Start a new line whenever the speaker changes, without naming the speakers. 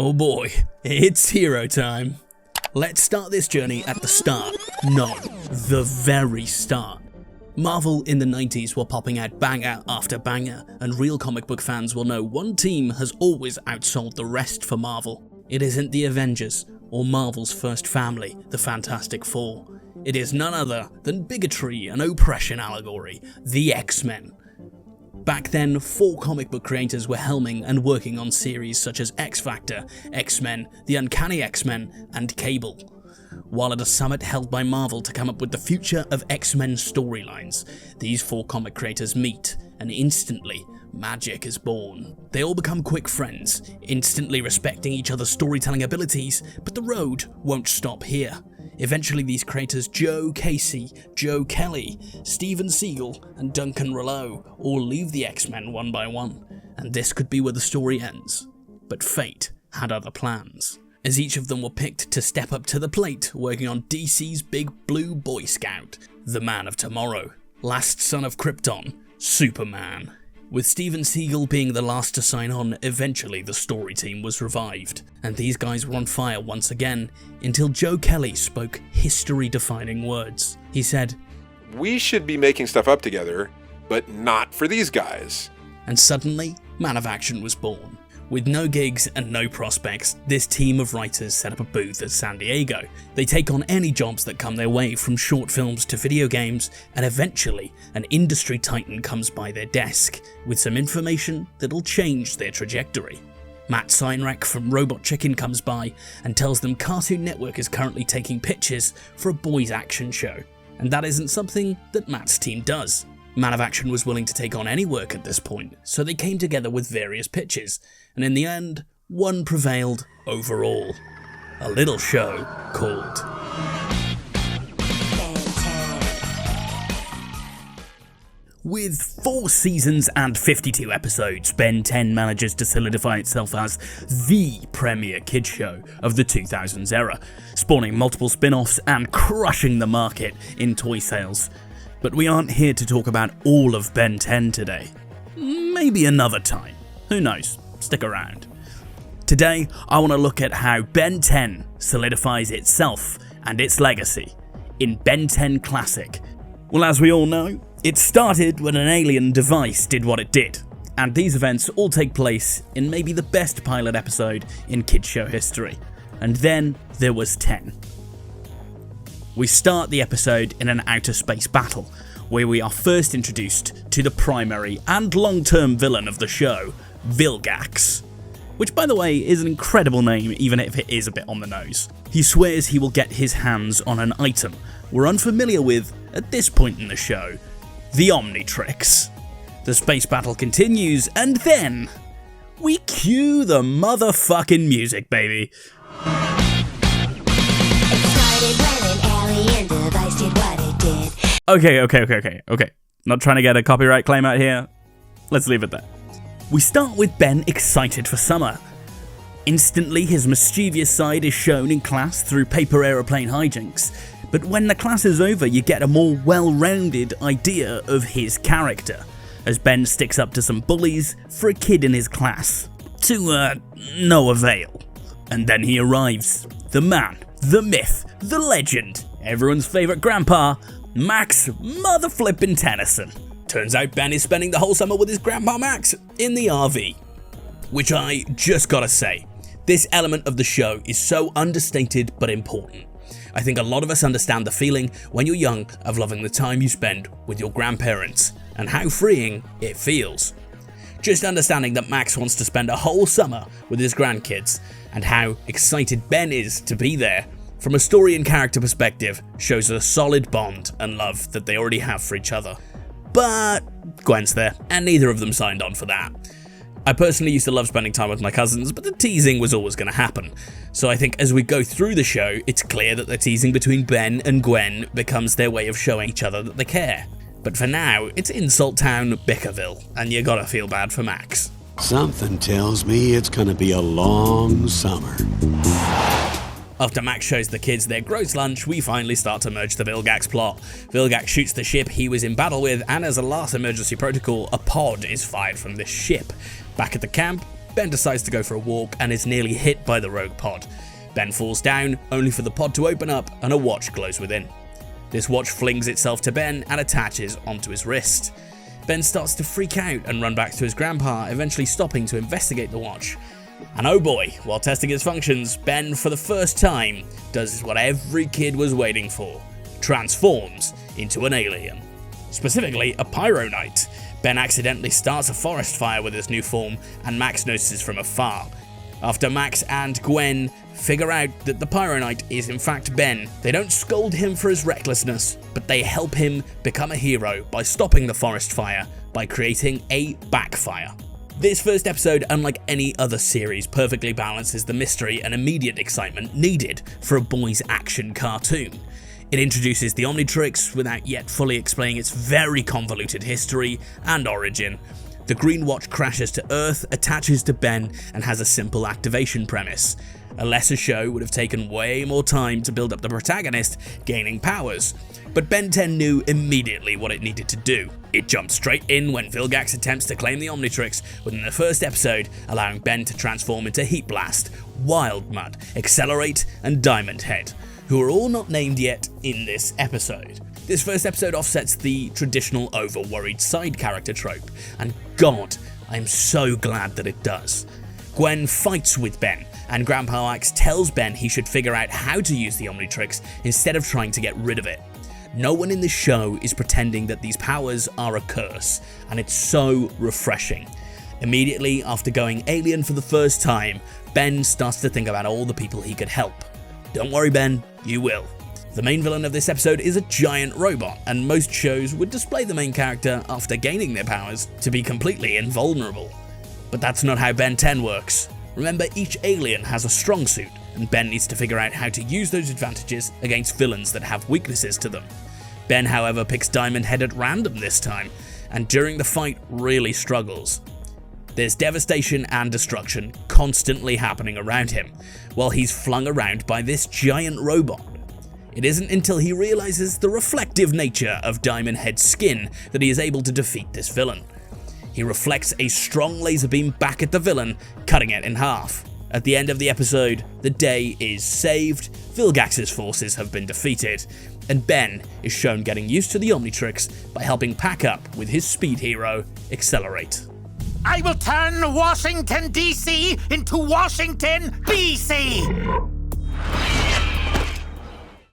Oh boy, it's hero time. Let's start this journey at the start. No, the very start. Marvel in the 90s were popping out banger after banger, and real comic book fans will know one team has always outsold the rest for Marvel. It isn't the Avengers, or Marvel's first family, the Fantastic Four. It is none other than bigotry and oppression allegory, the X-Men. Back then, 4 comic book creators were helming and working on series such as X-Factor, X-Men, The Uncanny X-Men, and Cable. While at a summit held by Marvel to come up with the future of X-Men storylines, these 4 comic creators meet, and instantly, magic is born. They all become quick friends, instantly respecting each other's storytelling abilities, but the road won't stop here. Eventually these creators Joe Casey, Joe Kelly, Steven Seagle, and Duncan Rouleau all leave the X-Men one by one, and this could be where the story ends. But fate had other plans, as each of them were picked to step up to the plate, working on DC's Big Blue Boy Scout, the Man of Tomorrow, last son of Krypton, Superman. With Steven Seagle being the last to sign on, eventually the story team was revived, and these guys were on fire once again, until Joe Kelly spoke history-defining words. He said,
"We should be making stuff up together, but not for these guys."
And suddenly, Man of Action was born. With no gigs and no prospects, this team of writers set up a booth at San Diego. They take on any jobs that come their way, from short films to video games, and eventually an industry titan comes by their desk with some information that'll change their trajectory. Matt Seinrich from Robot Chicken comes by and tells them Cartoon Network is currently taking pitches for a boys action show, and that isn't something that Matt's team does. Man of Action was willing to take on any work at this point, so they came together with various pitches, and in the end, one prevailed over all. A little show called With 4 seasons and 52 episodes, Ben 10 manages to solidify itself as the premier kids show of the 2000s era, spawning multiple spin-offs and crushing the market in toy sales. But we aren't here to talk about all of Ben 10 today. Maybe another time. Who knows? Stick around. Today, I want to look at how Ben 10 solidifies itself and its legacy in Ben 10 Classic. Well, as we all know, it started when an alien device did what it did, and these events all take place in maybe the best pilot episode in kids show history. And then there was 10. We start the episode in an outer space battle, where we are first introduced to the primary and long-term villain of the show, Vilgax. Which, by the way, is an incredible name, even if it is a bit on the nose. He swears he will get his hands on an item we're unfamiliar with at this point in the show, the Omnitrix. The space battle continues, and then we cue the motherfucking music, baby. Okay. Not trying to get a copyright claim out here. Let's leave it there. We start with Ben excited for summer. Instantly, his mischievous side is shown in class through paper aeroplane hijinks. But when the class is over, you get a more well-rounded idea of his character, as Ben sticks up to some bullies for a kid in his class. To no avail. And then he arrives. The man, the myth, the legend, everyone's favourite grandpa, Max Motherflippin' Tennyson. Turns out Ben is spending the whole summer with his grandpa Max in the RV. Which I just gotta say, this element of the show is so understated but important. I think a lot of us understand the feeling when you're young of loving the time you spend with your grandparents and how freeing it feels. Just understanding that Max wants to spend a whole summer with his grandkids and how excited Ben is to be there, from a story and character perspective, shows a solid bond and love that they already have for each other. But Gwen's there, and neither of them signed on for that. I personally used to love spending time with my cousins, but the teasing was always going to happen. So I think as we go through the show, it's clear that the teasing between Ben and Gwen becomes their way of showing each other that they care. But for now, it's Insult Town Bickerville, and you gotta feel bad for Max.
Something tells me it's gonna be a long summer.
After Max shows the kids their gross lunch, we finally start to merge the Vilgax plot. Vilgax shoots the ship he was in battle with, and as a last emergency protocol, a pod is fired from this ship. Back at the camp, Ben decides to go for a walk and is nearly hit by the rogue pod. Ben falls down, only for the pod to open up and a watch glows within. This watch flings itself to Ben and attaches onto his wrist. Ben starts to freak out and run back to his grandpa, eventually stopping to investigate the watch. And oh boy, while testing its functions, Ben for the first time does what every kid was waiting for: transforms into an alien. Specifically, a pyro knight. Ben accidentally starts a forest fire with his new form, and Max notices from afar. After Max and Gwen figure out that the pyro knight is in fact Ben, they don't scold him for his recklessness, but they help him become a hero by stopping the forest fire by creating a backfire. This first episode, unlike any other series, perfectly balances the mystery and immediate excitement needed for a boys' action cartoon. It introduces the Omnitrix without yet fully explaining its very convoluted history and origin. The Green Watch crashes to Earth, attaches to Ben, and has a simple activation premise. A lesser show would have taken way more time to build up the protagonist gaining powers, but Ben 10 knew immediately what it needed to do. It jumped straight in when Vilgax attempts to claim the Omnitrix within the first episode, allowing Ben to transform into Heat Blast, Wild Mud, Accelerate, and Diamond Head, who are all not named yet in this episode. This first episode offsets the traditional over-worried side character trope, and God, I'm so glad that it does. Gwen fights with Ben, and Grandpa Axe tells Ben he should figure out how to use the Omnitrix instead of trying to get rid of it. No one in this show is pretending that these powers are a curse, and it's so refreshing. Immediately after going alien for the first time, Ben starts to think about all the people he could help. Don't worry, Ben, you will. The main villain of this episode is a giant robot, and most shows would display the main character after gaining their powers to be completely invulnerable. But that's not how Ben 10 works. Remember, each alien has a strong suit, and Ben needs to figure out how to use those advantages against villains that have weaknesses to them. Ben, however, picks Diamond Head at random this time, and during the fight really struggles. There's devastation and destruction constantly happening around him, while he's flung around by this giant robot. It isn't until he realizes the reflective nature of Diamond Head's skin that he is able to defeat this villain. He reflects a strong laser beam back at the villain, cutting it in half. At the end of the episode, the day is saved, Vilgax's forces have been defeated, and Ben is shown getting used to the Omnitrix by helping pack up with his speed hero, Accelerate.
I will turn Washington, D.C. into Washington, B.C.